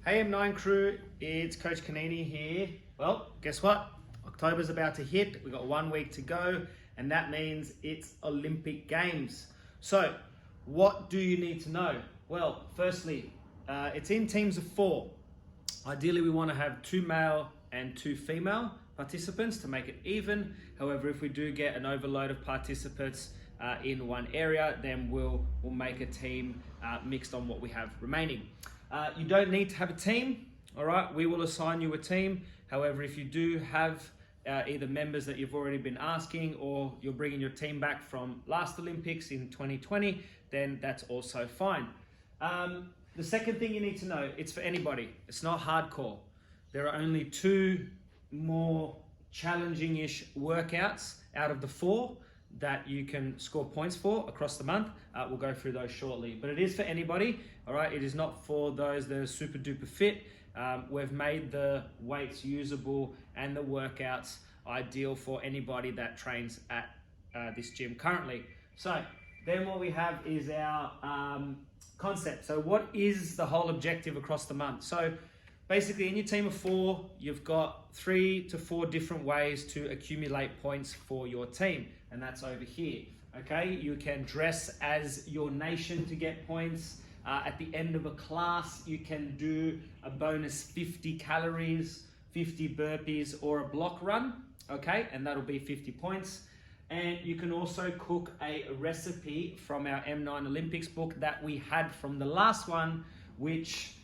Hey M9 crew, it's Coach Kanini here. Well, guess what? October's about to hit. We've got 1 week to go, and that means it's Olympic Games. So, what do you need to know? Well, firstly, it's in teams of 4. Ideally, we want to have 2 male and 2 female participants to make it even. However, if we do get an overload of participants in one area, then we'll make a team mixed on what we have remaining. You don't need to have a team, all right? We will assign you a team. However, if you do have either members that you've already been asking, or you're bringing your team back from last Olympics in 2020, then that's also fine. The second thing you need to know, it's for anybody. It's not hardcore. There are only 2 more challenging-ish workouts out of the 4 that you can score points for across the month. We'll go through those shortly, but it is for anybody, all right? It is not for those that are super duper fit. We've made the weights usable and the workouts ideal for anybody that trains at this gym currently. So then what we have is our concept. So what is the whole objective across the month? So basically in your team of 4, you've got 3 to 4 different ways to accumulate points for your team. And that's over here, okay? You can dress as your nation to get points. At the end of a class, you can do a bonus 50 calories, 50 burpees, or a block run, okay? And that'll be 50 points. And you can also cook a recipe from our M9 Olympics book that we had from the last one, which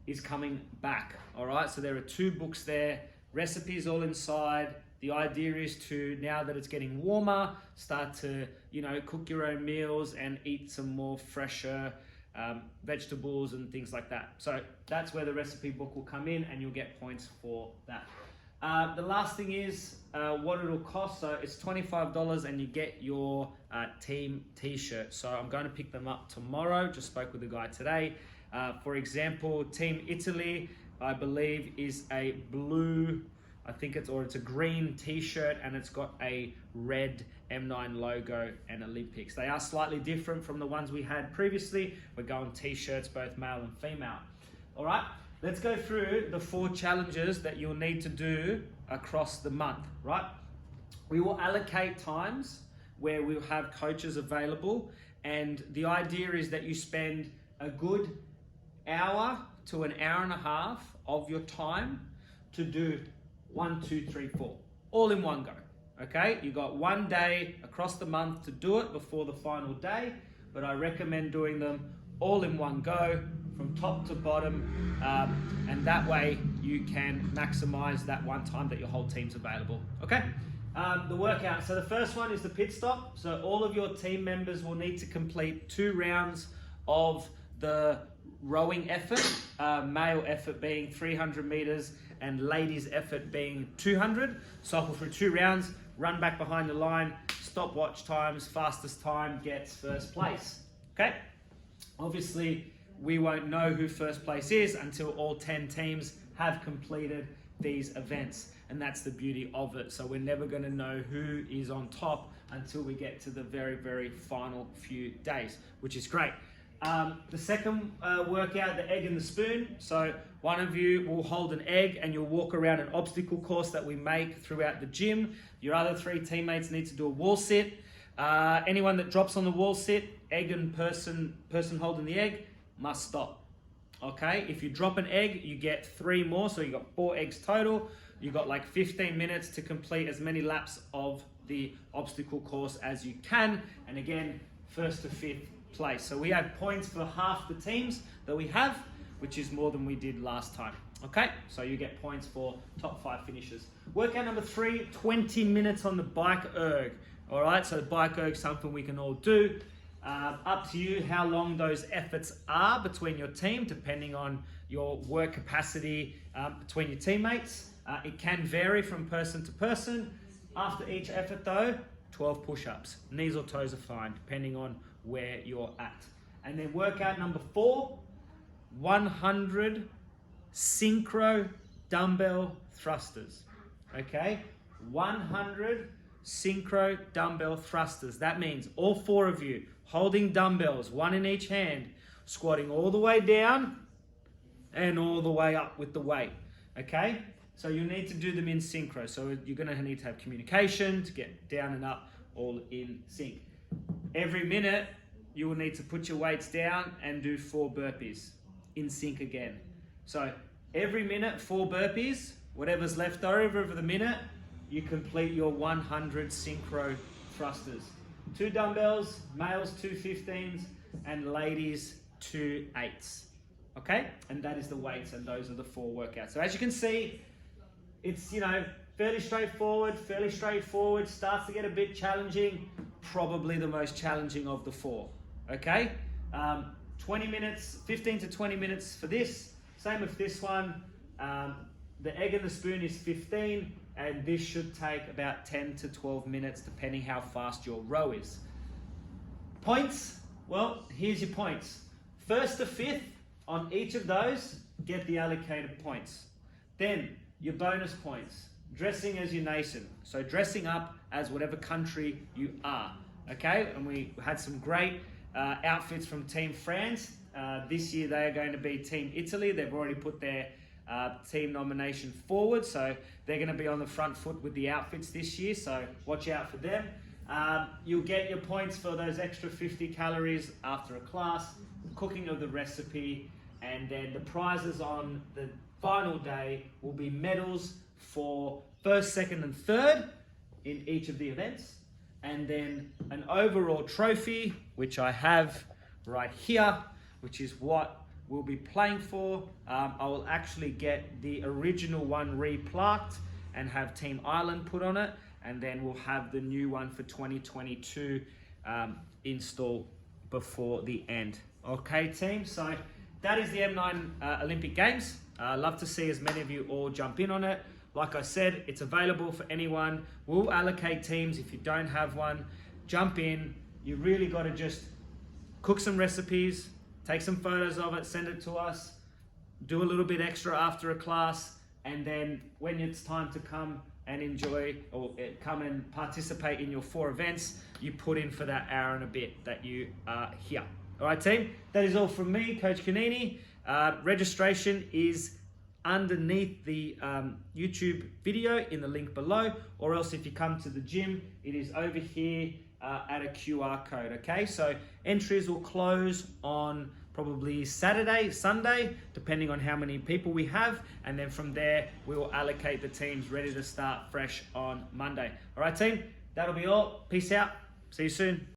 is coming back, all right? So there are 2 books there, recipes all inside. The idea is to, now that it's getting warmer, start to, cook your own meals and eat some more fresher vegetables and things like that. So that's where the recipe book will come in, and you'll get points for that. The last thing is what it'll cost. So it's $25 and you get your team t-shirt. So I'm going to pick them up tomorrow. Just spoke with the guy today. For example, Team Italy, I believe, is a blue, it's a green t-shirt, and it's got a red M9 logo and Olympics. They are slightly different from the ones we had previously. We're going t-shirts, both male and female. All right, let's go through the 4 challenges that you'll need to do across the month, right? We will allocate times where we'll have coaches available, and the idea is that you spend a good hour to an hour and a half of your time to do 1, 2, 3, 4, all in one go, okay? You got 1 day across the month to do it before the final day, but I recommend doing them all in one go from top to bottom, and that way you can maximize that one time that your whole team's available, okay? The workout, so the first one is the pit stop. So all of your team members will need to complete 2 rounds of the rowing effort, male effort being 300 meters and ladies effort being 200. Cycle through 2 rounds, run back behind the line, stopwatch times, fastest time gets first place, okay? Obviously, we won't know who first place is until all 10 teams have completed these events, and that's the beauty of it. So we're never gonna know who is on top until we get to the very, very final few days, which is great. The second workout, the egg and the spoon. So one of you will hold an egg and you'll walk around an obstacle course that we make throughout the gym. Your other 3 teammates need to do a wall sit. Anyone that drops on the wall sit, egg and person holding the egg, must stop. Okay, if you drop an egg, you get 3 more, so you got 4 eggs total. You got like 15 minutes to complete as many laps of the obstacle course as you can. And again, 1st to 5th place. So we have points for half the teams that we have, which is more than we did last time. Okay, so you get points for top 5 finishes. Workout number 3, 20 minutes on the bike erg. All right, so the bike erg is something we can all do. Up to you how long those efforts are between your team, depending on your work capacity between your teammates. It can vary from person to person. After each effort though, 12 push-ups. Knees or toes are fine, depending on where you're at. And then workout number 4, 100 synchro dumbbell thrusters. Okay, 100 synchro dumbbell thrusters. That means all 4 of you holding dumbbells, 1 in each hand, squatting all the way down and all the way up with the weight, okay? So you need to do them in synchro. So you're gonna need to have communication to get down and up all in sync. Every minute, you will need to put your weights down and do 4 burpees in sync again. So every minute, 4 burpees, whatever's left over for the minute, you complete your 100 synchro thrusters. 2 dumbbells, males 2 15s, and ladies 2 8s. Okay? And that is the weights, and those are the 4 workouts. So as you can see, it's, fairly straightforward, starts to get a bit challenging, probably the most challenging of the 4. Okay? 20 minutes, 15 to 20 minutes for this. Same with this one. The egg and the spoon is 15, and this should take about 10 to 12 minutes, depending how fast your row is. Points, well, here's your points. 1st to 5th on each of those, get the allocated points. Then your bonus points, dressing as your nation. So dressing up as whatever country you are, okay? And we had some great outfits from Team France. This year they are going to be Team Italy. They've already put their team nomination forward, so they're going to be on the front foot with the outfits this year, so watch out for them. You'll get your points for those extra 50 calories after a class, cooking of the recipe, and then the prizes on the final day will be medals for 1st, 2nd, and 3rd in each of the events, and then an overall trophy, which I have right here, which is what we'll be playing for. I will actually get the original one replaqued and have Team Ireland put on it, and then we'll have the new one for 2022 installed before the end. Okay, team, so that is the M9 Olympic Games. I'd love to see as many of you all jump in on it. Like I said, it's available for anyone. We'll allocate teams. If you don't have one, jump in. You really got to just cook some recipes, take some photos of it, send it to us, do a little bit extra after a class, and then when it's time to come and enjoy or come and participate in your 4 events, you put in for that hour and a bit that you are here. All right, team, that is all from me, Coach Canini. Registration is underneath the YouTube video in the link below, or else if you come to the gym, it is over here at a QR code, okay? So entries will close on probably Saturday, Sunday, depending on how many people we have, and then from there, we will allocate the teams ready to start fresh on Monday. All right, team, that'll be all. Peace out. See you soon.